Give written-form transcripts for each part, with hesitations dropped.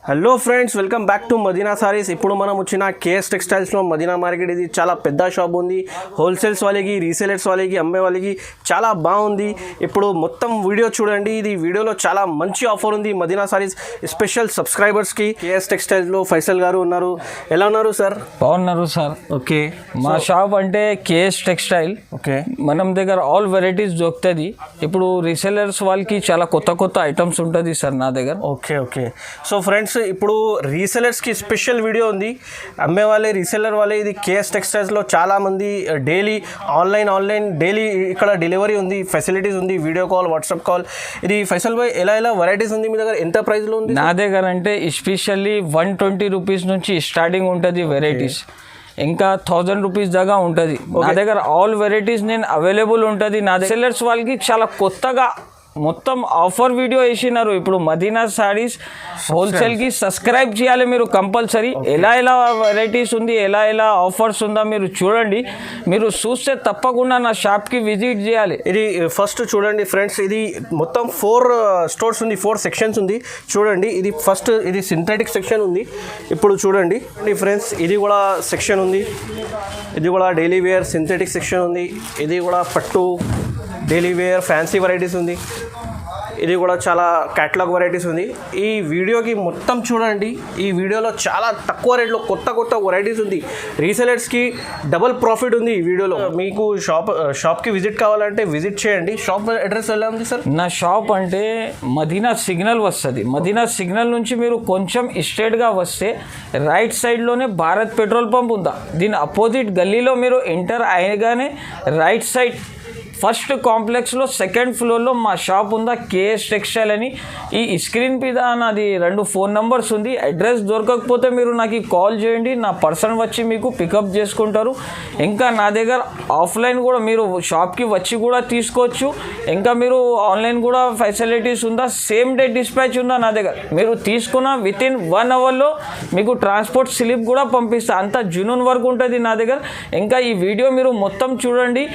Hello friends, welcome back to Madina sarees. ఇప్పుడు మనం వచ్చిన కేఎస్ టెక్స్టైల్స్లో మదీనా మార్కెట్. ఇది చాలా పెద్ద షాప్ ఉంది. హోల్సేల్స్ వాళ్ళకి, రీసేలర్స్ వాళ్ళకి, అమ్మే వాళ్ళకి చాలా బాగుంది. ఇప్పుడు మొత్తం వీడియో చూడండి. ఇది వీడియోలో చాలా మంచి ఆఫర్ ఉంది మదీనా సారీస్ స్పెషల్ సబ్స్క్రైబర్స్కి. కేఎస్ టెక్స్టైల్స్లో ఫైసల్ గారు ఉన్నారు. ఎలా ఉన్నారు సార్? బాగున్నారు సార్. ఓకే, మా షాప్ అంటే కేఎస్ టెక్స్టైల్. ఓకే, మనం దగ్గర ఆల్ వెరైటీస్ దొరుకుతుంది. ఇప్పుడు రీసేలర్స్ వాళ్ళకి చాలా కొత్త కొత్త ఐటమ్స్ ఉంటుంది సార్ నా దగ్గర. Okay okay. సో ఫ్రెండ్స్, ఇప్పుడు రీసెలర్స్కి స్పెషల్ వీడియో ఉంది. అమ్మే వాళ్ళే, రీసెలర్ వాళ్ళే. ఇది కేఎస్ టెక్స్టైల్స్లో చాలామంది డైలీ ఆన్లైన్ డైలీ ఇక్కడ డెలివరీ ఉంది, ఫెసిలిటీస్ ఉంది, వీడియో కాల్, వాట్సాప్ కాల్. ఇది ఫైసల్ భాయ్, ఎలా వెరైటీస్ ఉంది మీ దగ్గర? ఎంత ప్రైస్లో ఉంది? నా దగ్గర అంటే ఎస్పెషల్లీ 120 రూపీస్ నుంచి స్టార్టింగ్ ఉంటుంది వెరైటీస్. ఇంకా 1000 రూపీస్ దాకా ఉంటుంది నా దగ్గర. ఆల్ వెరైటీస్ నేను అవైలబుల్ ఉంటుంది నా దగ్గర. సెల్లర్స్ వాళ్ళకి చాలా కొత్తగా మొత్తం ఆఫర్ వీడియో వేసినారు. ఇప్పుడు మదీనా సారీస్ హోల్సేల్కి సబ్స్క్రైబ్ చేయాలి మీరు కంపల్సరీ. ఎలా వెరైటీస్ ఉంది, ఎలా ఆఫర్స్ ఉందా మీరు చూడండి. మీరు చూస్తే తప్పకుండా నా షాప్కి విజిట్ చేయాలి. ఇది ఫస్ట్ చూడండి ఫ్రెండ్స్, ఇది మొత్తం 4 స్టోర్స్ ఉంది, 4 సెక్షన్స్ ఉంది. చూడండి, ఇది ఫస్ట్ ఇది సింథటిక్ సెక్షన్ ఉంది. ఇప్పుడు చూడండి ఫ్రెండ్స్, ఇది కూడా సెక్షన్ ఉంది. ఇది కూడా డైలీ వేర్ సింథటిక్ సెక్షన్ ఉంది. ఇది కూడా పట్టు డైలీ వేర్ ఫ్యాన్సీ వెరైటీస్ ఉంది. ఇది కూడా చాలా క్యాటలాగ్ వెరైటీస్ ఉంది. ఈ వీడియోకి మొత్తం చూడండి. ఈ వీడియోలో చాలా తక్కువ రేట్లో కొత్త వెరైటీస్ ఉంది. రీసెలర్స్కి డబుల్ ప్రాఫిట్ ఉంది ఈ వీడియోలో. మీకు షాప్కి విజిట్ కావాలంటే విజిట్ చేయండి. షాప్ అడ్రస్ ఎలా ఉంది సార్? నా షాప్ అంటే మదీనా సిగ్నల్ వస్తుంది. మదీనా సిగ్నల్ నుంచి మీరు కొంచెం స్ట్రేట్గా వస్తే రైట్ సైడ్లోనే భారత్ పెట్రోల్ పంప్ ఉందా, దీని అపోజిట్ గల్లీలో మీరు ఎంటర్ అయ్యగానే రైట్ సైడ్ ఫస్ట్ కాంప్లెక్స్లో 2nd ఫ్లోర్లో మా షాప్ ఉందా, కేఎస్ టెక్స్టైల్ అని. ఈ స్క్రీన్ మీద నాది 2 ఫోన్ నెంబర్స్ ఉంది. అడ్రస్ దొరకకపోతే మీరు నాకు కాల్ చేయండి, నా పర్సన్ వచ్చి మీకు పికప్ చేసుకుంటారు. ఇంకా నా దగ్గర ఆఫ్లైన్ కూడా మీరు షాప్కి వచ్చి కూడా తీసుకోవచ్చు. ఇంకా మీరు ఆన్లైన్ కూడా ఫెసిలిటీస్ ఉందా, సేమ్ డే డిస్పాచ్ ఉందా నా దగ్గర. మీరు తీసుకున్న వితిన్ 1 అవర్లో మీకు ట్రాన్స్పోర్ట్ స్లిప్ కూడా పంపిస్తా. అంత జునూన్ వర్క్ ఉంటుంది నా దగ్గర. ఇంకా ఈ వీడియో మీరు మొత్తం చూడండి.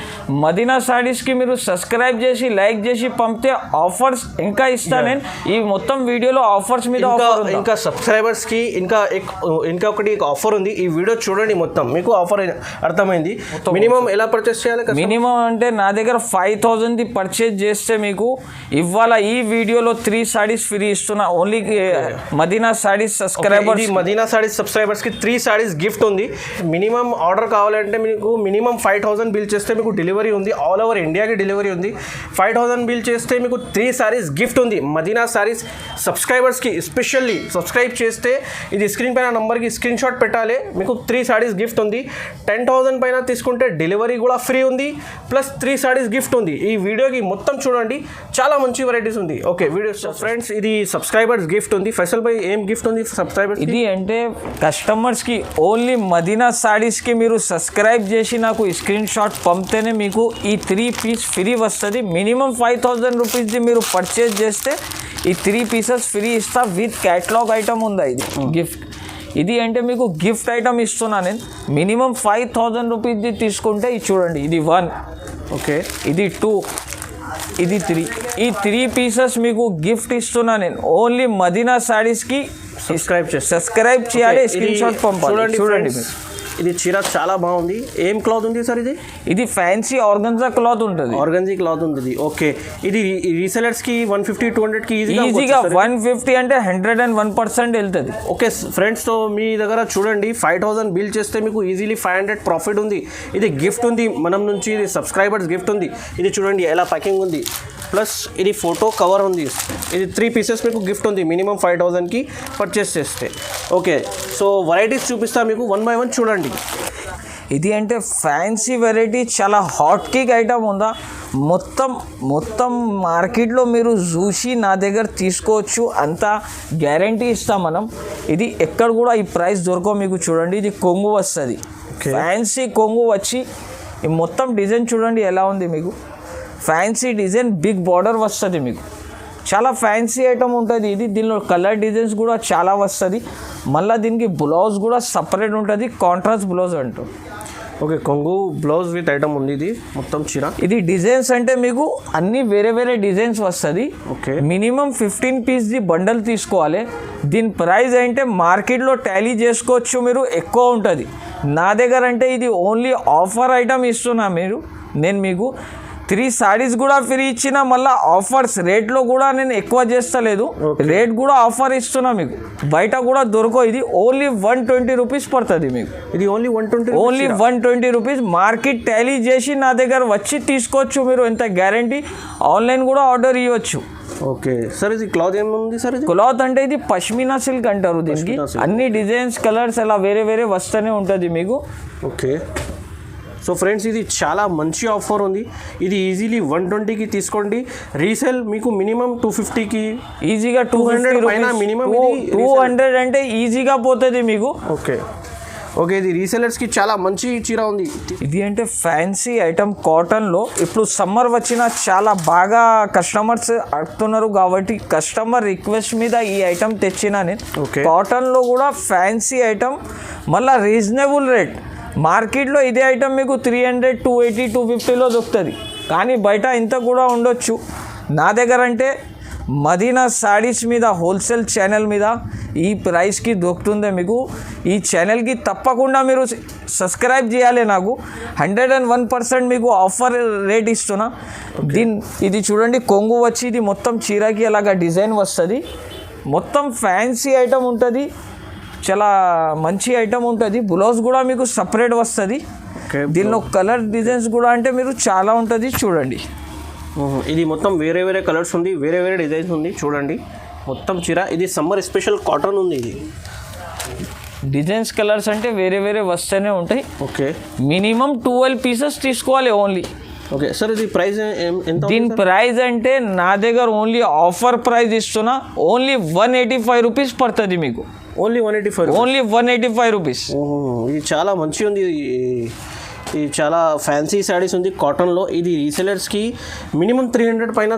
మదీనా సారీస్ కి మీరు సబ్స్క్రైబ్ చేసి లైక్ చేసి పంపితే ఆఫర్స్ ఇంకా ఇస్తా నేను. ఈ మొత్తం వీడియోలో ఆఫర్స్ మీద ఇంకా సబ్స్క్రైబర్స్ కి ఇంకా ఒకటి ఆఫర్ ఉంది. ఈ వీడియో చూడండి మొత్తం, మీకు ఆఫర్ అర్థమైంది. మినిమం ఎలా పర్చేస్ చేయాలి? మినిమం అంటే నా దగ్గర 5000 పర్చేస్ చేస్తే మీకు ఇవాళ ఈ వీడియోలో 3 సారీస్ ఫ్రీ ఇస్తున్నా. Only Madina sarees subscribers. Madina sarees subscribers కి 3 సారీస్ గిఫ్ట్ ఉంది. మినిమం ఆర్డర్ కావాలంటే మీకు మినిమం 5000 బిల్ చేస్తే మీకు డెలివరీ ఉంది. ఆల్ ఓవర్ ఇండియాకి డెలివరీ ఉంది. 5000 బిల్ చేస్తే మీకు 3 సారీస్ గిఫ్ట్ ఉంది. మదీనా సారీస్ సబ్స్క్రైబర్స్కి స్పెషల్లీ సబ్స్క్రైబ్ చేస్తే ఇది స్క్రీన్ పైన నంబర్కి స్క్రీన్ షాట్ పెట్టాలి. మీకు 3 సారీస్ గిఫ్ట్ ఉంది. 10,000 పైన తీసుకుంటే డెలివరీ కూడా ఫ్రీ ఉంది, ప్లస్ 3 సారీస్ గిఫ్ట్ ఉంది. ఈ వీడియోకి మొత్తం చూడండి, చాలా మంచి వెరైటీస్ ఉంది. ఓకే వీడియో ఫ్రెండ్స్, ఇది సబ్స్క్రైబర్స్ గిఫ్ట్ ఉంది. ఫైసల్ భాయ్, ఏం గిఫ్ట్ ఉంది సబ్స్క్రైబర్స్? ఇది అంటే కస్టమర్స్కి ఓన్లీ మదీనా సారీస్కి మీరు సబ్స్క్రైబ్ చేసి నాకు స్క్రీన్ షాట్ పంపితేనే మీకు ఈ 3 పీస్ ఫ్రీ వస్తుంది. మినిమం 5000 రూపీస్ది మీరు పర్చేజ్ చేస్తే ఈ 3 పీసెస్ ఫ్రీ ఇస్తా. విత్ క్యాటలాగ్ ఐటమ్ ఉందా ఇది గిఫ్ట్. ఇది అంటే మీకు గిఫ్ట్ ఐటమ్ ఇస్తున్నా నేను. మినిమం 5000 రూపీస్ది తీసుకుంటే ఇది చూడండి, ఇది 1, ఓకే, ఇది 2, ఇది 3. ఈ 3 పీసెస్ మీకు గిఫ్ట్ ఇస్తున్నా నేను. ఓన్లీ మదీనా సారీస్కి సబ్స్క్రైబ్ చేయాలి, స్క్రీన్ షాట్ పంపాలి. చూడండి ఇది చీర చాలా బాగుంది. ఏం క్లాత్ ఉంది సార్? ఇది ఫ్యాన్సీ ఆర్గన్జా క్లాత్ ఉంటుంది. ఆర్గన్జీ క్లాత్ ఉంది. ఓకే, ఇది రీసెలర్స్కి 150-200కి ఈజీగా 150 అంటే 101% వెళ్తుంది. ఓకే ఫ్రెండ్స్, సో మీ దగ్గర చూడండి 5000 బిల్ చేస్తే మీకు ఈజీలీ 500 ప్రాఫిట్ ఉంది. ఇది గిఫ్ట్ ఉంది మనం నుంచి, ఇది సబ్స్క్రైబర్స్ గిఫ్ట్ ఉంది. ఇది చూడండి ఎలా ప్యాకింగ్ ఉంది, ప్లస్ ఇది ఫోటో కవర్ ఉంది. ఇది 3 పీసెస్ మీకు గిఫ్ట్ ఉంది మినిమం 5000కి పర్చేస్ చేస్తే. ఓకే, సో వెరైటీస్ చూపిస్తా మీకు 1 by 1 చూడండి. ఇది అంటే ఫ్యాన్సీ వెరైటీ, చాలా హాట్ కేక్ ఐటమ్ ఉందా. మొత్తం మార్కెట్లో మీరు చూసి నా దగ్గర తీసుకోవచ్చు, అంత గ్యారంటీ ఇస్తాం మనం. ఇది ఎక్కడ కూడా ఈ ప్రైస్ దొరకవు మీకు. చూడండి, ఇది కొంగు వస్తుంది, ఫ్యాన్సీ కొంగు వచ్చి ఈ మొత్తం డిజైన్ చూడండి ఎలా ఉంది మీకు. ఫ్యాన్సీ డిజైన్, బిగ్ బార్డర్ వస్తుంది మీకు. చాలా ఫ్యాన్సీ ఐటమ్ ఉంటుంది ఇది. దీనిలో కలర్ డిజైన్స్ కూడా చాలా వస్తుంది. మళ్ళీ దీనికి బ్లౌజ్ కూడా సపరేట్ ఉంటుంది, కాంట్రాస్ట్ బ్లౌజ్ అంటూ. ఓకే, కొంగు బ్లౌజ్ విత్ ఐటమ్ ఉంది, ఇది మొత్తం చీర. ఇది డిజైన్స్ అంటే మీకు అన్ని వేరే వేరే డిజైన్స్ వస్తుంది. ఓకే, మినిమం 15 పీస్ది బండల్ తీసుకోవాలి. దీని ప్రైస్ అంటే మార్కెట్లో టాలీ చేసుకోవచ్చు, మీరు ఎక్కువ ఉంటుంది. నా దగ్గర అంటే ఇది ఓన్లీ ఆఫర్ ఐటమ్ ఇస్తున్నా నేను మీకు 3 సారీస్ కూడా ఫ్రీ ఇచ్చిన, మళ్ళీ ఆఫర్స్ రేట్లో కూడా నేను ఎక్కువ చేస్తలేదు, రేట్ కూడా ఆఫర్ ఇస్తున్నా మీకు. బయట కూడా దొరకవు. ఇది ఓన్లీ 120 రూపీస్ పడుతుంది మీకు. ఇది only 120, only 120 rupees. Market Tally చేసి నా దగ్గర వచ్చి తీసుకోవచ్చు మీరు, ఎంత గ్యారంటీ. ఆన్లైన్ కూడా ఆర్డర్ ఇవ్వచ్చు. ఓకే సార్, ఇది క్లాత్ ఏముంది సార్? ఇది క్లాత్ అంటే ఇది పష్మినా సిల్క్ అంటారు దీనికి. అన్ని డిజైన్స్ కలర్స్ అలా వేరే వేరే వస్తూనే ఉంటుంది మీకు. ఓకే, సో ఫ్రెండ్స్ ఇది చాలా మంచి ఆఫర్ ఉంది. ఇది ఈజీలీ 120కి తీసుకోండి. రీసేల్ మీకు మినిమం 250కి, ఈజీగా 200 పైన మినిమం 200 అంటే ఈజీగా పోతుంది మీకు. ఓకే ఓకే, ఇది రీసెలర్స్కి చాలా మంచి చీర ఉంది. ఇది అంటే ఫ్యాన్సీ ఐటమ్ కాటన్లో. ఇప్పుడు సమ్మర్ వచ్చిన చాలా బాగా కస్టమర్స్ అడుగుతున్నారు కాబట్టి కస్టమర్ రిక్వెస్ట్ మీద ఈ ఐటమ్ తెచ్చిన నేను. ఓకే, కాటన్లో కూడా ఫ్యాన్సీ ఐటమ్, మళ్ళీ రీజనబుల్ రేట్. మార్కెట్లో ఇదే ఐటమ్ మీకు 300, 280, 250లో దొరుకుతుంది, కానీ బయట ఇంత కూడా ఉండొచ్చు. నా దగ్గర అంటే మదీనా సారీస్ మీద హోల్సేల్ ఛానల్ మీద ఈ ప్రైస్కి దొరుకుతుంది మీకు. ఈ ఛానల్కి తప్పకుండా మీరు సబ్స్క్రైబ్ చేయాలి. నాకు 101% మీకు ఆఫర్ రేట్ ఇస్తున్నా. ఇది చూడండి, కొంగు వచ్చి ఇది మొత్తం చీరకి అలాగా డిజైన్ వస్తుంది. మొత్తం ఫ్యాన్సీ ఐటమ్ ఉంటుంది, చాలా మంచి ఐటమ్ ఉంటుంది. బ్లౌజ్ కూడా మీకు సపరేట్ వస్తుంది. దీనిలో కలర్ డిజైన్స్ కూడా అంటే మీరు చాలా ఉంటుంది చూడండి. ఇది మొత్తం వేరే వేరే కలర్స్ ఉంది, వేరే వేరే డిజైన్స్ ఉంది చూడండి. మొత్తం చీర ఇది సమ్మర్ స్పెషల్ కాటన్ ఉంది. ఇది డిజైన్స్ కలర్స్ అంటే వేరే వేరే వస్తూనే ఉంటాయి. ఓకే, మినిమం 12 పీసెస్ తీసుకోవాలి ఓన్లీ. ఓకే సార్, ఇది ప్రైస్ ఎంత? దీని ప్రైస్ అంటే నా దగ్గర ఓన్లీ ఆఫర్ ప్రైస్ ఇస్తున్నా, ఓన్లీ 185 రూపీస్ పడుతుంది మీకు. Only 185, only 185 rupees. ఇది చాలా మంచిగా ఉంది. ఇది చాలా ఫ్యాన్సీ శారీస్ ఉంది కాటన్లో. ఇది రీసెలర్స్కి మినిమం 300 పైన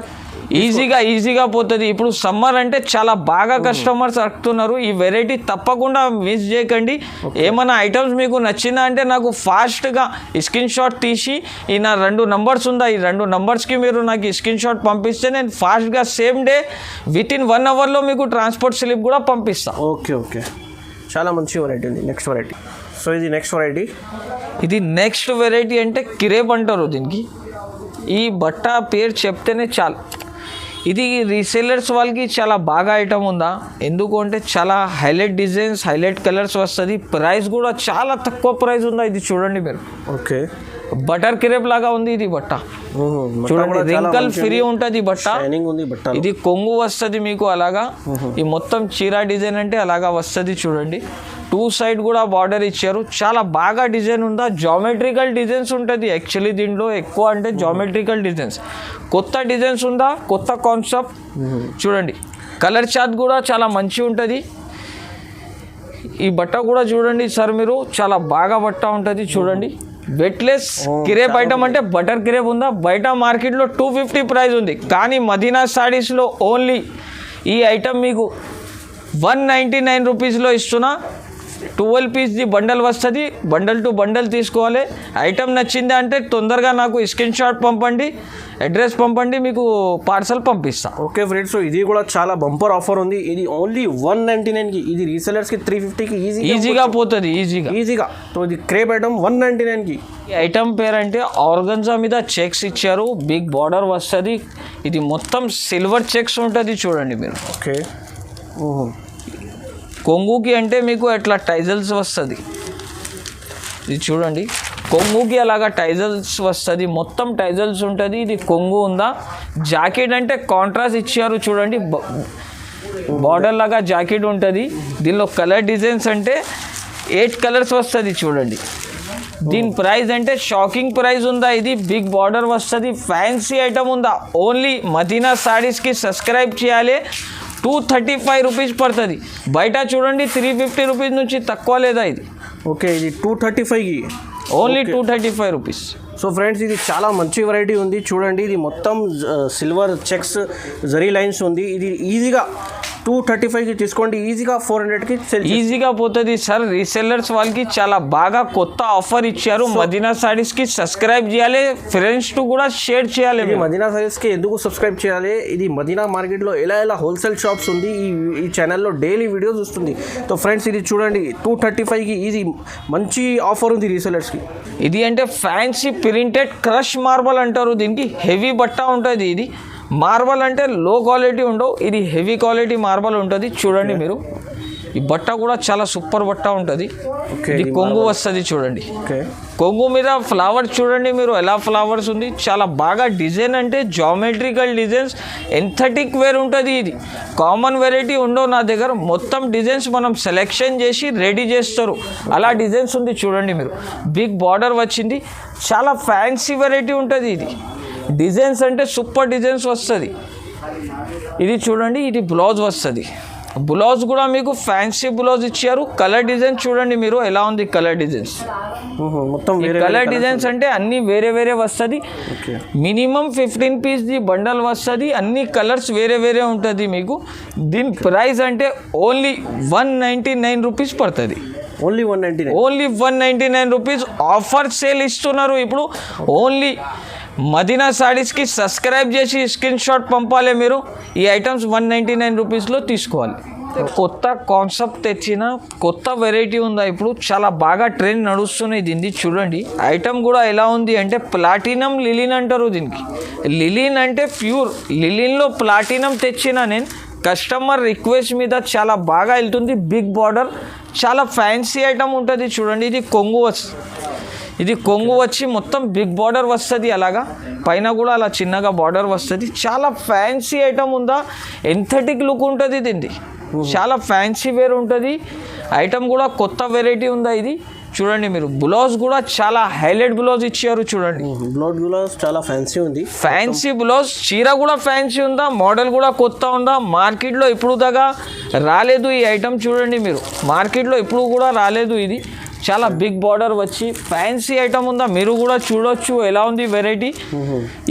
ఈజీగా పోతుంది. ఇప్పుడు సమ్మర్ అంటే చాలా బాగా కస్టమర్స్ అడుగుతున్నారు. ఈ వెరైటీ తప్పకుండా మిస్ చేయకండి. ఏమైనా ఐటమ్స్ మీకు నచ్చిందా అంటే నాకు ఫాస్ట్గా స్క్రీన్ షాట్ తీసి ఈ నా 2 నంబర్స్ ఉందా, ఈ 2 నంబర్స్కి మీరు నాకు స్క్రీన్ షాట్ పంపిస్తే నేను ఫాస్ట్గా సేమ్ డే వితిన్ 1 అవర్లో మీకు ట్రాన్స్పోర్ట్ స్లిప్ కూడా పంపిస్తాను. ఓకే ఓకే, చాలా మంచి వెరైటీ ఉంది. Next variety. సో ఇది నెక్స్ట్ వెరైటీ. ఇది నెక్స్ట్ వెరైటీ అంటే కిరేప్ అంటారు దీనికి. ఈ బట్ట పేరు చెప్తేనే చాలు. ఇది రీసేలర్స్ వాళ్ళకి చాలా బాగా ఐటమ్ ఉందా, ఎందుకు అంటే చాలా హైలైట్ డిజైన్స్, హైలైట్ కలర్స్ వస్తుంది. ప్రైస్ కూడా చాలా తక్కువ ప్రైస్ ఉందా. ఇది చూడండి మీరు. ఓకే, బటర్ క్రేప్ లాగా ఉంది ఇది బట్ట. చూడండి, రింకల్ ఫ్రీ ఉంటుంది బట్ట. ఇది కొంగు వస్తుంది మీకు అలాగా. ఈ మొత్తం చీర డిజైన్ అంటే అలాగా వస్తుంది చూడండి. 2 సైడ్ కూడా బార్డర్ ఇచ్చారు. చాలా బాగా డిజైన్ ఉందా. జామెట్రికల్ డిజైన్స్ ఉంటుంది యాక్చువల్లీ దీంట్లో ఎక్కువ అంటే జామెట్రికల్ డిజైన్స్. కొత్త డిజైన్స్ ఉందా, కొత్త కాన్సెప్ట్ చూడండి. కలర్ చార్ట్ కూడా చాలా మంచి ఉంటుంది. ఈ బట్ట కూడా చూడండి సార్ మీరు, చాలా బాగా బట్ట ఉంటుంది చూడండి. వెట్లెస్ క్రేప్ ఐటమ్ అంటే బటర్ క్రేప్ ఉందా. బయట మార్కెట్లో 250 ప్రైస్ ఉంది, కానీ మదీనా సారీస్లో ఓన్లీ ఈ ఐటమ్ మీకు 199 రూపీస్లో ఇస్తున్నా. 12 పీస్ది బండల్ వస్తుంది. బండల్ టు బండల్ తీసుకోవాలి. ఐటమ్ నచ్చింది అంటే తొందరగా నాకు స్క్రీన్ షాట్ పంపండి, అడ్రస్ పంపండి, మీకు పార్సల్ పంపిస్తా. ఓకే ఫ్రెండ్స్, సో ఇది కూడా చాలా బంపర్ ఆఫర్ ఉంది. ఇది ఓన్లీ 199కి. ఇది రీసెలర్స్కి 350కి ఈజీగా పోతుంది. ఈజీగా. సో ఇది క్రేప్ ఐటమ్ 199కి. ఈ ఐటమ్ పేరు అంటే ఆర్గన్జా మీద చెక్స్ ఇచ్చారు, బిగ్ బార్డర్ వస్తుంది. ఇది మొత్తం సిల్వర్ చెక్స్ ఉంటుంది చూడండి మీరు. ఓకే, కొంగుకి అంటే మీకు ఎట్లా టైజల్స్ వస్తుంది. ఇది చూడండి, కొంగుకి అలాగా టైజల్స్ వస్తుంది, మొత్తం టైజల్స్ ఉంటుంది. ఇది కొంగు ఉందా. జాకెట్ అంటే కాంట్రాస్ట్ ఇచ్చారు చూడండి, బార్డర్ లాగా జాకెట్ ఉంటుంది. దీనిలో కలర్ డిజైన్స్ అంటే 8 కలర్స్ వస్తుంది చూడండి. దీని ప్రైస్ అంటే షాకింగ్ ప్రైస్ ఉందా. ఇది బిగ్ బార్డర్ వస్తుంది, ఫ్యాన్సీ ఐటమ్ ఉందా. ఓన్లీ మదీనా సారీస్కి సబ్స్క్రైబ్ చేయాలి. 235 రూపీస్ పడుతుంది. బయట చూడండి 350 రూపీస్ నుంచి తక్కువ లేదా ఇది. ఓకే, ఇది 235కి ఓన్లీ 235 రూపీస్. సో ఫ్రెండ్స్ ఇది చాలా మంచి వెరైటీ ఉంది చూడండి. ఇది మొత్తం సిల్వర్ చెక్స్ జరీ లైన్స్ ఉంది. ఇది ఈజీగా 235కి తీసుకోండి, ఈజీగా 400కి ఈజీగా పోతుంది సార్. రీసెల్లర్స్ వాళ్ళకి చాలా బాగా కొత్త ఆఫర్ ఇచ్చారు. మదీనా సారీస్కి సబ్స్క్రైబ్ చేయాలి, ఫ్రెండ్స్ టు కూడా షేర్ చేయాలి. మదీనా సారీస్కి ఎందుకు సబ్స్క్రైబ్ చేయాలి? ఇది మదీనా మార్కెట్లో ఎలా హోల్సేల్ షాప్స్ ఉంది, ఈ ఛానల్లో డైలీ వీడియోస్ వస్తుంది. సో ఫ్రెండ్స్ ఇది చూడండి 235కి ఇది మంచి ఆఫర్ ఉంది రీసెల్లర్స్కి. ఇది అంటే ఫ్యాన్సీ ప్రింటెడ్ క్రష్ మార్బల్ అంటారు దీనికి. హెవీ బట్ట ఉంటుంది. ఇది మార్బల్ అంటే లో క్వాలిటీ ఉండవు, ఇది హెవీ క్వాలిటీ మార్బల్ ఉంటుంది. చూడండి మీరు, ఈ బట్ట కూడా చాలా సూపర్ బట్ట ఉంటుంది. ఇది కొంగు వస్తుంది చూడండి. కొంగు మీద ఫ్లవర్ చూడండి మీరు ఎలా ఫ్లవర్స్ ఉంది. చాలా బాగా డిజైన్ అంటే జామెట్రికల్ డిజైన్స్, ఎంథటిక్ వేర్ ఉంటుంది. ఇది కామన్ వెరైటీ ఉండవు నా దగ్గర. మొత్తం డిజైన్స్ మనం సెలెక్షన్ చేసి రెడీ చేస్తారు, అలా డిజైన్స్ ఉంది చూడండి మీరు. బిగ్ బార్డర్ వచ్చింది, చాలా ఫ్యాన్సీ వెరైటీ ఉంటుంది. ఇది డిజైన్స్ అంటే సూపర్ డిజైన్స్ వస్తుంది. ఇది చూడండి, ఇది బ్లౌజ్ వస్తుంది. బ్లౌజ్ కూడా మీకు ఫ్యాన్సీ బ్లౌజ్ ఇచ్చారు. కలర్ డిజైన్ చూడండి మీరు ఎలా ఉంది. కలర్ డిజైన్స్ మొత్తం కలర్ డిజైన్స్ అంటే అన్ని వేరే వస్తుంది. మినిమం 15 పీస్ ది బండల్ వస్తుంది. అన్ని కలర్స్ వేరే ఉంటుంది మీకు. దీని ప్రైస్ అంటే ఓన్లీ 199 రూపీస్ పడుతుంది. ఓన్లీ 199 రూపీస్ ఆఫర్ సేల్ ఇస్తున్నారు ఇప్పుడు. ఓన్లీ మదీనా సారీస్కి సబ్స్క్రైబ్ చేసి స్క్రీన్ షాట్ పంపాలి మీరు. ఈ ఐటమ్స్ 199 రూపీస్లో తీసుకోవాలి. కొత్త కాన్సెప్ట్ తెచ్చిన కొత్త వెరైటీ ఉందా ఇప్పుడు, చాలా బాగా ట్రెండ్ నడుస్తున్నాయి దీన్ని. చూడండి ఐటమ్ కూడా ఎలా ఉంది అంటే ప్లాటినం లిలిన్ అంటారు దీనికి. లిలిన్ అంటే ప్యూర్ లిలిన్లో ప్లాటినం తెచ్చిన నేను. కస్టమర్ రిక్వెస్ట్ మీద చాలా బాగా వెళ్తుంది. బిగ్ బార్డర్, చాలా ఫ్యాన్సీ ఐటమ్ ఉంటుంది చూడండి. ఇది కొంగు వచ్చి మొత్తం బిగ్ బార్డర్ వస్తుంది. అలాగా పైన కూడా అలా చిన్నగా బార్డర్ వస్తుంది. చాలా ఫ్యాన్సీ ఐటమ్ ఉందా, ఎంథటిక్ లుక్ ఉంటుంది దీన్ని. చాలా ఫ్యాన్సీ వేర్ ఉంటుంది. ఐటమ్ కూడా కొత్త వెరైటీ ఉందా ఇది. చూడండి మీరు, బ్లౌజ్ కూడా చాలా హైలైట్ బ్లౌజ్ ఇచ్చారు చూడండి. బ్లౌజ్ చాలా ఫ్యాన్సీ ఉంది. ఫ్యాన్సీ బ్లౌజ్, చీర కూడా ఫ్యాన్సీ ఉందా, మోడల్ కూడా కొత్త ఉందా. మార్కెట్లో ఇప్పుడు దాకా రాలేదు ఈ ఐటమ్. చూడండి మీరు, మార్కెట్లో ఇప్పుడు కూడా రాలేదు ఇది. చాలా బిగ్ బార్డర్ వచ్చి ఫ్యాన్సీ ఐటమ్ ఉందా, మీరు కూడా చూడొచ్చు ఎలా ఉంది వెరైటీ.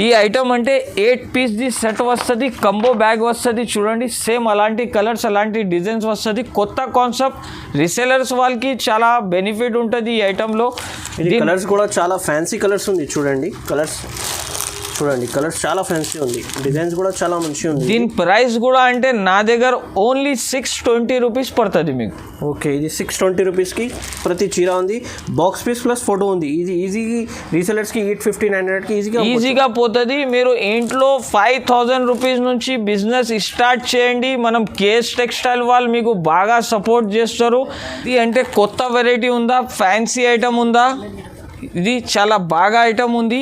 ఈ ఐటమ్ అంటే 8 పీస్ ది సెట్ వస్తుంది. కంబో బ్యాగ్ వస్తుంది చూడండి. సేమ్ అలాంటి కలర్స్, అలాంటి డిజైన్స్ వస్తుంది. కొత్త కాన్సెప్ట్, రీసెలర్స్ వాళ్ళకి చాలా బెనిఫిట్ ఉంటుంది ఈ ఐటెంలో. కలర్స్ కూడా చాలా ఫ్యాన్సీ కలర్స్ ఉంది చూడండి. కలర్స్ చాలా ఫ్యాన్సీ ఉంది. డిజైన్స్ కూడా చాలా మంచిగా ఉంది. దీని ప్రైస్ కూడా అంటే నా దగ్గర ఓన్లీ 620 రూపీస్ పడుతుంది మీకు. ఓకే, ఇది 620 రూపీస్కి ప్రతి చీర ఉంది. బాక్స్ పీస్ ప్లస్ ఫోటో ఉంది. ఇది ఈజీగా రీసెలర్స్కి 850-900కి ఈజీగా పోతుంది. మీరు ఇంట్లో 5000 రూపీస్ నుంచి బిజినెస్ స్టార్ట్ చేయండి. మనం కేఎస్ టెక్స్టైల్ వాళ్ళు మీకు బాగా సపోర్ట్ చేస్తారు. ఇది అంటే కొత్త వెరైటీ ఉందా, ఫ్యాన్సీ ఐటమ్ ఉందా. ఇది చాలా బాగా ఐటమ్ ఉంది.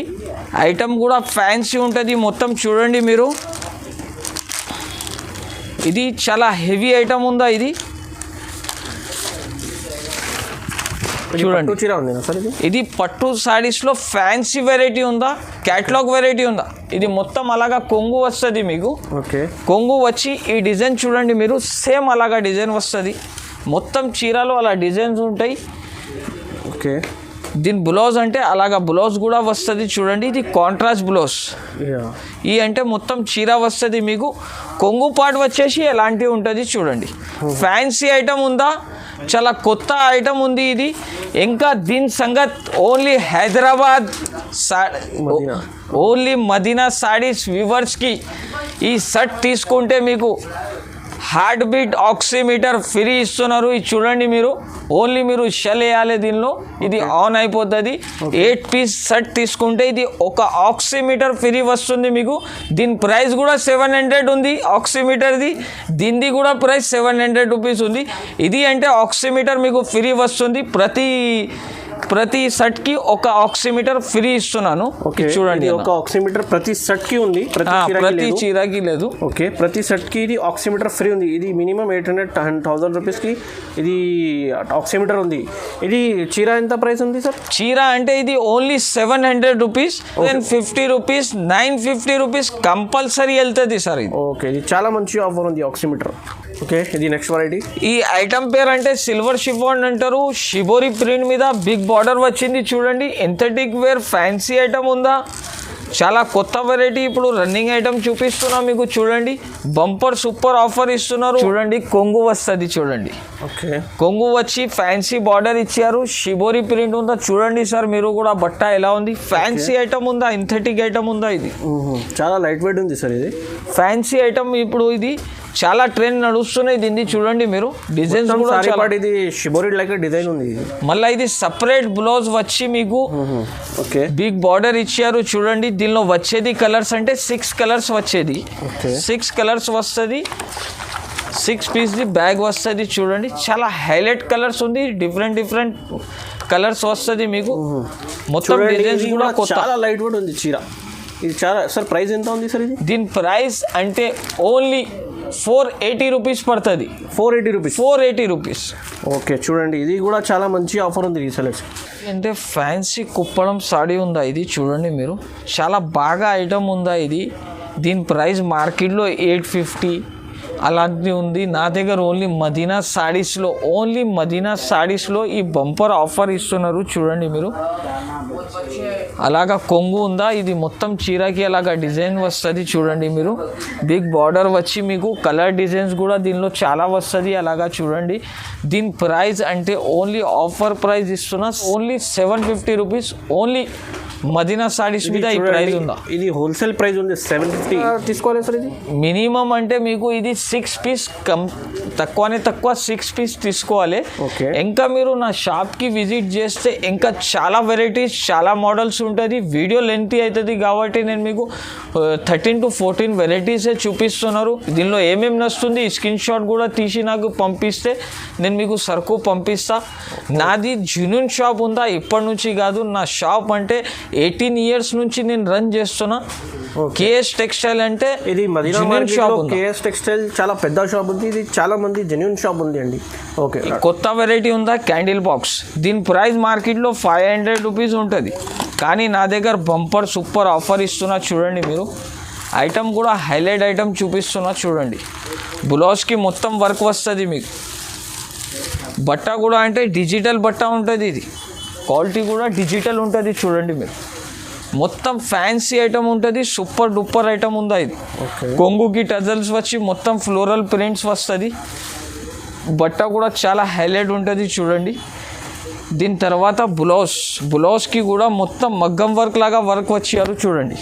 ఐటమ్ కూడా ఫ్యాన్సీ ఉంటుంది మొత్తం. చూడండి మీరు, ఇది చాలా హెవీ ఐటమ్ ఉందా. ఇది చూడండి, ఇది పట్టు సారీస్లో ఫ్యాన్సీ వెరైటీ ఉందా, క్యాటలాగ్ వెరైటీ ఉందా. ఇది మొత్తం అలాగా కొంగు వస్తుంది మీకు. ఓకే, కొంగు వచ్చి ఈ డిజైన్ చూడండి మీరు, సేమ్ అలాగా డిజైన్ వస్తుంది. మొత్తం చీరలో అలా డిజైన్స్ ఉంటాయి. ఓకే, దీని బ్లౌజ్ అంటే అలాగా బ్లౌజ్ కూడా వస్తుంది చూడండి. ఇది కాంట్రాస్ట్ బ్లౌజ్. ఈ అంటే మొత్తం చీర వస్తుంది మీకు. కొంగు పాటు వచ్చేసి ఎలాంటివి ఉంటుంది చూడండి. ఫ్యాన్సీ ఐటమ్ ఉందా, చాలా కొత్త ఐటమ్ ఉంది ఇది. ఇంకా దీని సంగతి ఓన్లీ హైదరాబాద్ ఓన్లీ మదీనా సారీస్ వ్యూవర్స్కి ఈ సెట్ తీసుకుంటే మీకు హార్ట్ బీట్ ఆక్సిమీటర్ ఫ్రీ ఇస్తున్నారు. ఇది చూడండి మీరు, ఓన్లీ మీరు షెల్ వేయాలి దీనిలో, ఇది ఆన్ అయిపోతుంది. 8 పీస్ సెట్ తీసుకుంటే ఇది ఒక ఆక్సిమీటర్ ఫ్రీ వస్తుంది మీకు. దీని ప్రైస్ కూడా 700 ఉంది ఆక్సిమీటర్ది. దీనిది కూడా ప్రైస్ 700 రూపీస్ ఉంది. ఇది అంటే ఆక్సిమీటర్ మీకు ఫ్రీ వస్తుంది. ప్రతి సెట్కి ఒక ఆక్సిమీటర్ ఫ్రీ ఇస్తున్నాను. చూడండి, ఒక ఆక్సిమీటర్ ప్రతి సెట్కి ఉంది, ప్రతి చీరకి లేదు. ఓకే, ప్రతి సెట్కి ఇది ఆక్సిమీటర్ ఫ్రీ ఉంది. ఇది మినిమం 800-1000 రూపీస్కి ఇది ఆక్సిమీటర్ ఉంది. ఇది చీర ఎంత ప్రైస్ ఉంది సార్? చీర అంటే ఇది only 700 rupees, 50 rupees, 950 rupees compulsory వెళ్తుంది సార్ ఇది. ఓకే, ఇది చాలా మంచి ఆఫర్ ఉంది ఆక్సిమీటర్. ఓకే, ఇది నెక్స్ట్ వెరైటీ. ఈ ఐటమ్ పేరు అంటే సిల్వర్ షిఫాన్ అంటారు. షిబోరి ప్రింట్ మీద బిగ్ బార్డర్ వచ్చింది చూడండి. ఎంథెటిక్ వేర్ ఫ్యాన్సీ ఐటమ్ ఉందా, చాలా కొత్త వెరైటీ ఇప్పుడు రన్నింగ్ ఐటమ్ చూపిస్తున్నా మీకు. చూడండి బంపర్ సూపర్ ఆఫర్ ఇస్తున్నారు. చూడండి కొంగు వస్తుంది చూడండి. ఓకే, కొంగు వచ్చి ఫ్యాన్సీ బార్డర్ ఇచ్చారు, షిబోరి ప్రింట్ ఉందా చూడండి సార్. మీరు కూడా బట్ట ఎలా ఉంది, ఫ్యాన్సీ ఐటమ్ ఉందా, ఇంథెటిక్ ఐటమ్ ఉందా. ఇది చాలా లైట్ వెయిట్ ఉంది సార్. ఇది ఫ్యాన్సీ ఐటమ్ ఇప్పుడు ఇది చాలా ట్రెండ్ నడుస్తున్నాయి దీన్ని. చూడండి మీరు డిజైన్స్ కూడా చాలా, ఇది షిబోరి లైక్ డిజైన్ ఉంది. మళ్ళీ ఇది సపరేట్ బ్లౌజ్ వచ్చి మీకు ఓకే బిగ్ బార్డర్ ఇచ్చారు చూడండి. దీనిలో వచ్చేది కలర్స్ అంటే 6 కలర్స్ వచ్చేది. 6 కలర్స్ వస్తుంది, 6 పీస్ది బ్యాగ్ వస్తుంది చూడండి. చాలా హైలైట్ కలర్స్ ఉంది, డిఫరెంట్ కలర్స్ వస్తుంది మీకు. మొత్తం డిజైన్స్ కూడా కొత్త, చాలా లైట్ వెయిట్ ఉంది చీర. ఇది చాలా సార్ ప్రైస్ ఎంత ఉంది సార్? ఇది దీని ప్రైస్ అంటే ఓన్లీ 480 రూపీస్ పడుతుంది. 480 రూపీస్. 480 రూపీస్. ఓకే చూడండి, ఇది కూడా చాలా మంచి ఆఫర్ ఉంది రీసెలర్స్. అంటే ఫ్యాన్సీ కుప్పడం సాడీ ఉందా ఇది చూడండి మీరు, చాలా బాగా ఐటమ్ ఉందా ఇది. దీని ప్రైస్ మార్కెట్లో 850 అలాంటిది ఉంది. నా దగ్గర ఓన్లీ మదీనా సాడీస్లో ఈ బంపర్ ఆఫర్ ఇస్తున్నారు చూడండి మీరు. అలాగా కొంగు ఉందా, ఇది మొత్తం చీరకి అలాగా డిజైన్ వస్తుంది చూడండి మీరు. బిగ్ బార్డర్ వచ్చి మీకు కలర్ డిజైన్స్ కూడా దీనిలో చాలా వస్తుంది అలాగా చూడండి. దీని ప్రైస్ అంటే ఓన్లీ ఆఫర్ ప్రైస్ ఇస్తున్నా only 750 rupees. Only Madina sarees మీద ఈ ప్రైస్ ఉందా. ఇది హోల్సేల్ ప్రైస్ ఉంది 750 తీసుకోవాలి సార్. ఇది మినిమం అంటే మీకు ఇది 6 పీస్ తక్కువ 6 పీస్ తీసుకోవాలి. ఇంకా మీరు నా షాప్కి విజిట్ చేస్తే ఇంకా చాలా వెరైటీస్, చాలా మోడల్స్ ఉంటుంది. వీడియో లెంతీ అవుతుంది కాబట్టి నేను మీకు 13 to 14 వెరైటీసే చూపిస్తున్నారు. దీనిలో ఏమేమి నచ్చుతుంది స్క్రీన్ షాట్ కూడా తీసి నాకు పంపిస్తే నేను మీకు సరుకు పంపిస్తా. నాది జెన్యూన్ షాప్ ఉందా, ఇప్పటి నుంచి కాదు. నా షాప్ అంటే 18 ఇయర్స్ నుంచి నేను రన్ చేస్తున్నా. కేఎస్ టెక్స్టైల్ అంటే ఇది మదీనా మార్కెట్లో కేఎస్ టెక్స్టైల్ చాలా పెద్ద షాప్ ఉంది. ఇది చాలా మంది జెన్యూన్ షాప్ ఉంది అండి. ఓకే, కొత్త వెరైటీ ఉందా క్యాండిల్ బాక్స్. దీని ప్రైస్ మార్కెట్లో 500 రూపీస్ ఉంటుంది, కానీ నా దగ్గర బంపర్ సూపర్ ఆఫర్ ఇస్తున్నా చూడండి మీరు. ఐటమ్ కూడా హైలైట్ ఐటమ్ చూపిస్తున్నా చూడండి. బ్లౌజ్కి మొత్తం వర్క్ వస్తుంది మీకు. బట్ట కూడా అంటే డిజిటల్ బట్ట ఉంటుంది. ఇది క్వాలిటీ కూడా డిజిటల్ ఉంటుంది చూడండి మీరు. మొత్తం ఫ్యాన్సీ ఐటమ్ ఉంటుంది, సూపర్ డూపర్ ఐటమ్ ఉందా ఇది. కొంగుకి టజల్స్ వచ్చి మొత్తం ఫ్లోరల్ ప్రింట్స్ వస్తుంది. బట్ట కూడా చాలా హైలైట్ ఉంటుంది చూడండి. దీని తర్వాత బ్లౌజ్కి కూడా మొత్తం మగ్గం వర్క్ లాగా వర్క్ వచ్చారు చూడండి.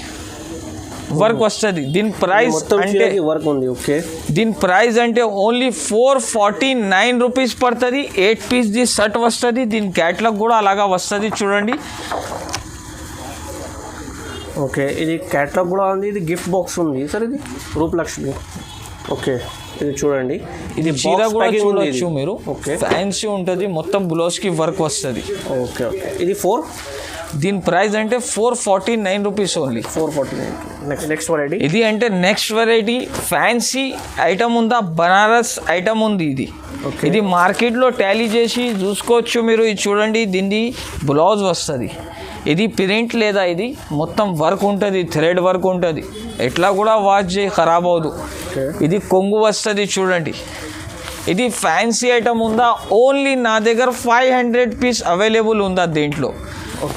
వర్క్ వస్తుంది. దీని ప్రైస్ అంటే వర్క్ ఉంది. ఓకే, దీని ప్రైస్ అంటే ఓన్లీ 449 రూపీస్ పడుతుంది. 8 పీస్ది షర్ట్ వస్తుంది. దీని క్యాట్లాగ్ కూడా అలాగా వస్తుంది చూడండి. ఓకే, ఇది క్యాట్లాగ్ కూడా ఉంది. ఇది గిఫ్ట్ బాక్స్ ఉంది సార్. ఇది రూపలక్ష్మి. ఓకే, ఇది చూడండి. ఇది చీర కూడా చూడొచ్చు మీరు. ఓకే, ఫ్యాన్సీ ఉంటుంది, మొత్తం బ్లౌజ్కి వర్క్ వస్తుంది. ఓకే ఓకే, ఇది 4. దీని ప్రైస్ అంటే 449 రూపీస్ ఓన్లీ. 449. నెక్స్ట్ వెరైటీ ఇది అంటే నెక్స్ట్ వెరైటీ ఫ్యాన్సీ ఐటమ్ ఉందా, బనారస్ ఐటమ్ ఉంది ఇది. ఇది మార్కెట్లో టాలీ చేసి చూసుకోవచ్చు మీరు. ఇది చూడండి, దీన్ని బ్లౌజ్ వస్తుంది. ఇది ప్రింట్ లేదా ఇది మొత్తం వర్క్ ఉంటుంది, థ్రెడ్ వర్క్ ఉంటుంది. ఎట్లా కూడా వాష్ చేయి ఖరాబ్ అవ్వదు. ఇది కొంగు వస్తుంది చూడండి. ఇది ఫ్యాన్సీ ఐటమ్ ఉందా, ఓన్లీ నా దగ్గర 500 పీస్ అవైలబుల్ ఉందా దీంట్లో.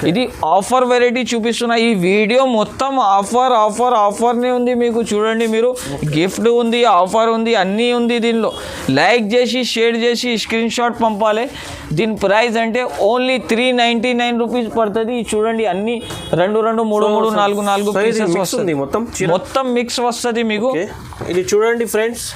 ఇది ఆఫర్ వెరైటీ చూపిస్తున్నా. ఈ వీడియో మొత్తం ఆఫర్నే ఉంది మీకు. చూడండి మీరు, గిఫ్ట్ ఉంది, ఆఫర్ ఉంది, అన్నీ ఉంది దీనిలో. లైక్ చేసి షేర్ చేసి స్క్రీన్ షాట్ పంపాలి. దీని ప్రైస్ అంటే ఓన్లీ 399 రూపీస్ పడుతుంది. చూడండి అన్ని 2 3 3 4 పీసెస్ వస్తుంది. మొత్తం మిక్స్ వస్తుంది మీకు. ఇది చూడండి ఫ్రెండ్స్,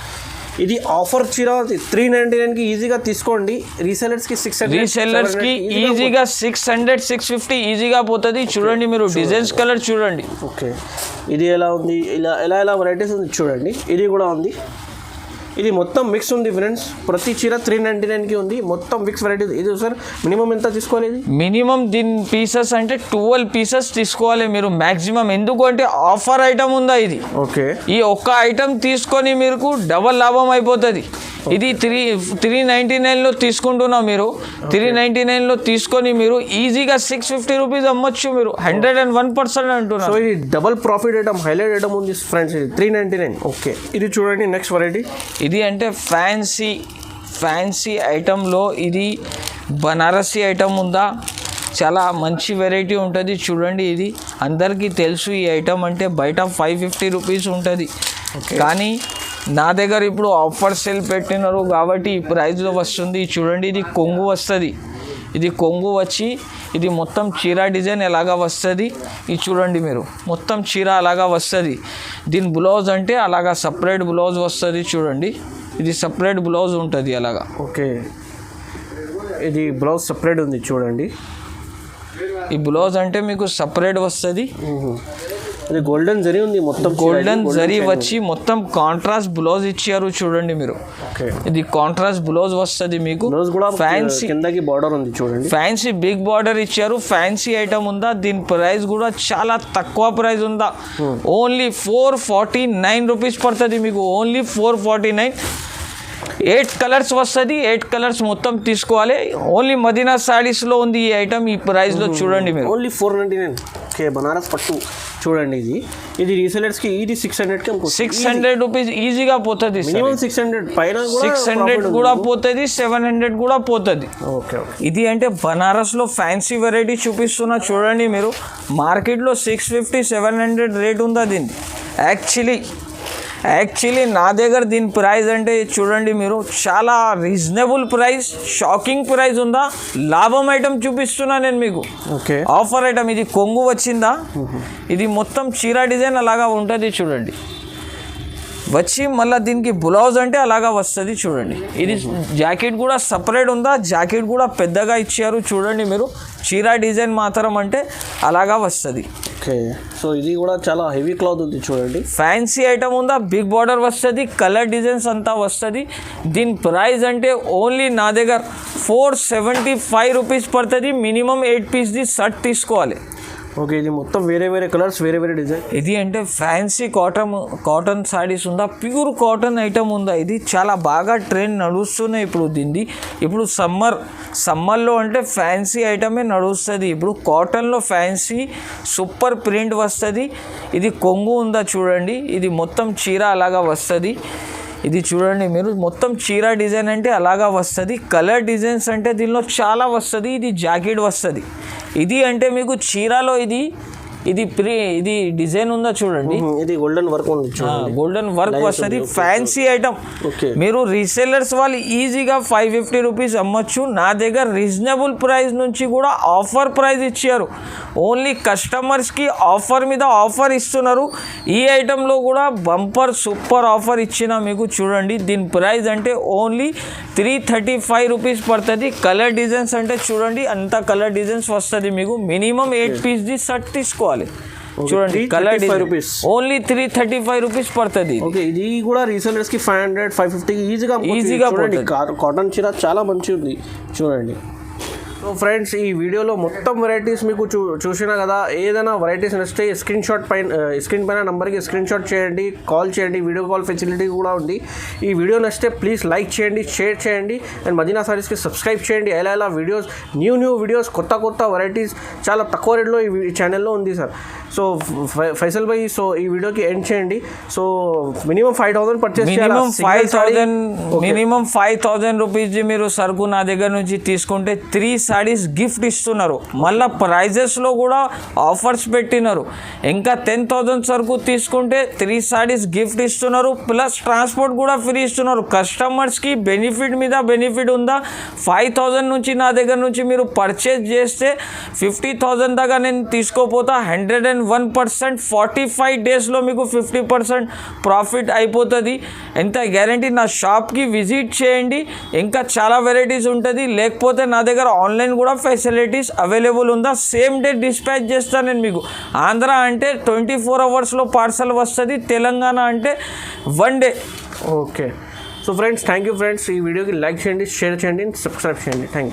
ఇది ఆఫర్ చీర 399కి ఈజీగా తీసుకోండి. రీసెలర్స్కి ఈజీగా 600 650 ఈజీగా పోతుంది. చూడండి మీరు డిజైన్స్ కలర్ చూడండి. ఓకే, ఇది ఎలా ఉంది, ఎలా వెరైటీస్ ఉంది చూడండి. ఇది కూడా ఉంది. ఇది మొత్తం మిక్స్ ఉంది ఫ్రెండ్స్. ప్రతి చీర 399కి ఉంది. మొత్తం మిక్స్ వెరైటీ. ఇది సార్ మినిమం ఎంత తీసుకోవాలి? ఇది మినిమం దీని పీసెస్ అంటే 12 పీసెస్ తీసుకోవాలి మీరు మ్యాక్సిమం. ఎందుకు అంటే ఆఫర్ ఐటమ్ ఉందా ఇది. ఓకే, ఈ ఒక్క ఐటమ్ తీసుకొని మీకు డబల్ లాభం అయిపోతుంది. ఇది 399లో తీసుకుంటున్నాం మీరు. 399లో తీసుకొని మీరు ఈజీగా 650 రూపీస్ అమ్మొచ్చు మీరు. 101% అంటున్నారు. సో ఇది double profit item, highlight item ఉంది ఫ్రెండ్స్. ఇది 399. ఓకే, ఇది చూడండి నెక్స్ట్ వెరైటీ. ఇది అంటే ఫ్యాన్సీ ఐటంలో ఇది బనారసీ ఐటమ్ ఉందా. చాలా మంచి వెరైటీ ఉంటుంది చూడండి. ఇది అందరికీ తెలుసు ఈ ఐటమ్ అంటే బయట 550 రూపీస్ ఉంటుంది, కానీ నా దగ్గర ఇప్పుడు ఆఫర్ సేల్ పెట్టినారు కాబట్టి ఈ ప్రైస్లో వస్తుంది. చూడండి ఇది కొంగు వస్తుంది, ఇది కొంగు వచ్చి ఇది మొత్తం చీర డిజైన్ ఎలాగా వస్తుంది. ఇది చూడండి మీరు మొత్తం చీర అలాగా వస్తుంది. దీని బ్లౌజ్ అంటే అలాగా సపరేట్ బ్లౌజ్ వస్తుంది. చూడండి ఇది సపరేట్ బ్లౌజ్ ఉంటుంది అలాగా. ఓకే, ఇది బ్లౌజ్ సపరేట్ ఉంది చూడండి. ఈ బ్లౌజ్ అంటే మీకు సపరేట్ వస్తుంది. ఇది గోల్డెన్ జరీ ఉంది, మొత్తం గోల్డెన్ జరీ వచ్చి మొత్తం కాంట్రాస్ట్ బ్లౌజ్ ఇచ్చారు చూడండి మీరు. ఇది కాంట్రాస్ట్ బ్లౌజ్ వస్తుంది మీకు. ఫ్యాన్సీ కిందకి బార్డర్ ఉంది చూడండి, ఫ్యాన్సీ బిగ్ బార్డర్ ఇచ్చారు. ఫ్యాన్సీ ఐటమ్ ఉందా, దీని ప్రైస్ కూడా చాలా తక్కువ ప్రైస్ ఉందా, ఓన్లీ 449 రూపీస్ పడుతుంది మీకు. ఓన్లీ 449. 8 కలర్స్ వస్తుంది, 8 కలర్స్ మొత్తం తీసుకోవాలి. ఓన్లీ మదీనా సారీస్లో ఉంది ఈ ఐటమ్ ఈ ప్రైస్లో. చూడండి మీరు ఓన్లీ 499. ఓకే, బనారస్ పట్టు చూడండి. ఇది రీసెలర్స్కి ఇది 600 రూపీస్ ఈజీగా పోతుంది. 600 పైన 600 కూడా పోతుంది, 700 కూడా పోతుంది. ఓకే, ఇది అంటే బనారస్లో ఫ్యాన్సీ వెరైటీ చూపిస్తున్నా చూడండి మీరు. మార్కెట్లో 650-700 రేట్ ఉందా దీన్ని. యాక్చువల్లీ నా దగ్గర దీని ప్రైస్ అంటే చూడండి మీరు చాలా రీజనబుల్ ప్రైస్, షాకింగ్ ప్రైస్ ఉందా. లాభం ఐటమ్ చూపిస్తున్నా నేను మీకు. Okay, offer item. ఇది కొంగు వచ్చిందా, ఇది మొత్తం చీర డిజైన్ అలాగా ఉంటుంది చూడండి వచ్చి. మళ్ళీ దీనికి బ్లౌజ్ అంటే అలాగా వస్తుంది చూడండి. ఇది జాకెట్ కూడా సపరేట్ ఉందా, జాకెట్ కూడా పెద్దగా ఇచ్చారు చూడండి మీరు. చీర డిజైన్ మాత్రం అంటే అలాగా వస్తుంది. ఓకే, సో ఇది కూడా చాలా హెవీ క్లాత్ ఉంది చూడండి. ఫ్యాన్సీ ఐటమ్ ఉందా, బిగ్ బార్డర్ వస్తుంది, కలర్ డిజైన్స్ అంతా వస్తుంది. దీని ప్రైస్ అంటే ఓన్లీ నా దగ్గర 475 రూపీస్ పడుతుంది. మినిమం 8 పీస్ది షర్ట్ తీసుకోవాలి. ఓకే, ఇది మొత్తం వేరే వేరే కలర్స్, వేరే వేరే డిజైన్. ఇది అంటే ఫ్యాన్సీ కాటన్ సారీస్ ఉందా, ప్యూర్ కాటన్ ఐటమ్ ఉందా. ఇది చాలా బాగా ట్రెండ్ నడుస్తున్నాయి ఇప్పుడు దీన్ని. ఇప్పుడు సమ్మర్లో అంటే ఫ్యాన్సీ ఐటమే నడుస్తుంది. ఇప్పుడు కాటన్లో ఫ్యాన్సీ సూపర్ ప్రింట్ వస్తుంది. ఇది కొంగు ఉందా చూడండి, ఇది మొత్తం చీర అలాగా వస్తుంది. ఇది చూడండి మీరు మొత్తం చీర డిజైన్ అంటే అలాగా వస్తుంది. కలర్ డిజైన్స్ అంటే దీనిలో చాలా వస్తుంది. ఇది జాకెట్ వస్తుంది. ఇది అంటే మీకు చీరలో ఇది డిజైన్ ఉందా చూడండి, ఇది గోల్డెన్ వర్క్ ఉంది చూడండి, గోల్డెన్ వర్క్ వస్తుంది. Fancy item. మీరు రీసెల్లర్స్ వాళ్ళు ఈజీగా 550 రూపీస్ అమ్మొచ్చు. నా దగ్గర రీజనబుల్ ప్రైస్ నుంచి కూడా ఆఫర్ ప్రైస్ ఇచ్చారు. ఓన్లీ కస్టమర్స్కి ఆఫర్ మీద ఆఫర్ ఇస్తున్నారు. ఈ ఐటెంలో కూడా బంపర్ సూపర్ ఆఫర్ ఇచ్చిన మీకు చూడండి. దీని ప్రైస్ అంటే ఓన్లీ 335 రూపీస్ పడుతుంది. కలర్ డిజైన్స్ అంటే చూడండి అంత కలర్ డిజైన్స్ వస్తుంది మీకు. మినిమం 8 పీస్ది షర్ట్ తీసుకోవాలి చూడండి. కలర్ రూపీస్ ఓన్లీ 335 రూపీస్ పడుతుంది. ఓకే, ఇది కూడా రీసెలర్స్ కి 500-550 ఈజీగా కాటన్ చీర చాలా మంచిగా ఉంది చూడండి. సో ఫ్రెండ్స్, ఈ వీడియోలో మొత్తం వెరైటీస్ మీకు చూసినా కదా. ఏదైనా వెరైటీస్ నచ్చితే స్క్రీన్ పైన నెంబర్కి స్క్రీన్ షాట్ చేయండి, కాల్ చేయండి. వీడియో కాల్ ఫెసిలిటీ కూడా ఉంది. ఈ వీడియో నచ్చితే ప్లీజ్ లైక్ చేయండి, షేర్ చేయండి. అండ్ మదీనా సారీస్కి సబ్స్క్రైబ్ చేయండి. ఎలా వీడియోస్ న్యూ వీడియోస్ కొత్త వెరైటీస్ చాలా తక్కువ రేట్లో ఈ ఛానల్లో ఉంది సార్. సో ఫైసల్ భాయ్, సో ఈ వీడియోకి ఎండ్ చేయండి. So minimum 5,000 purchase minimum 5,000 rupees మీరు సరుకు నా దగ్గర నుంచి తీసుకుంటే 3 సారీస్ గిఫ్ట్ ఇస్తున్నారు. మళ్ళీ ప్రైజెస్లో కూడా ఆఫర్స్ పెట్టినారు. ఇంకా 10,000 సరుకు తీసుకుంటే 3 సారీస్ గిఫ్ట్ ఇస్తున్నారు. ప్లస్ ట్రాన్స్పోర్ట్ కూడా ఫ్రీ ఇస్తున్నారు. కస్టమర్స్కి బెనిఫిట్ మీద బెనిఫిట్ ఉందా. 5,000 నుంచి నా దగ్గర నుంచి మీరు పర్చేజ్ చేస్తే 50,000 దాకా నేను తీసుకోపోతా. 101% 45 డేస్లో మీకు 50% ప్రాఫిట్ అయిపోతుంది. ఎంత గ్యారంటీ. నా షాప్కి విజిట్ చేయండి, ఇంకా చాలా వెరైటీస్ ఉంటుంది. లేకపోతే నా దగ్గర ఆన్లైన్ కూడా ఫెసిలిటీస్ అవైలబుల్ ఉందా. సేమ్ డే డిస్పాచ్ చేస్తాను నేను మీకు. ఆంధ్ర అంటే 24 అవర్స్లో పార్సల్ వస్తుంది. తెలంగాణ అంటే 1 day. Okay, so friends thank you friends. ఈ వీడియోకి లైక్ చేయండి, షేర్ చేయండి, సబ్స్క్రైబ్ చేయండి. Thank you.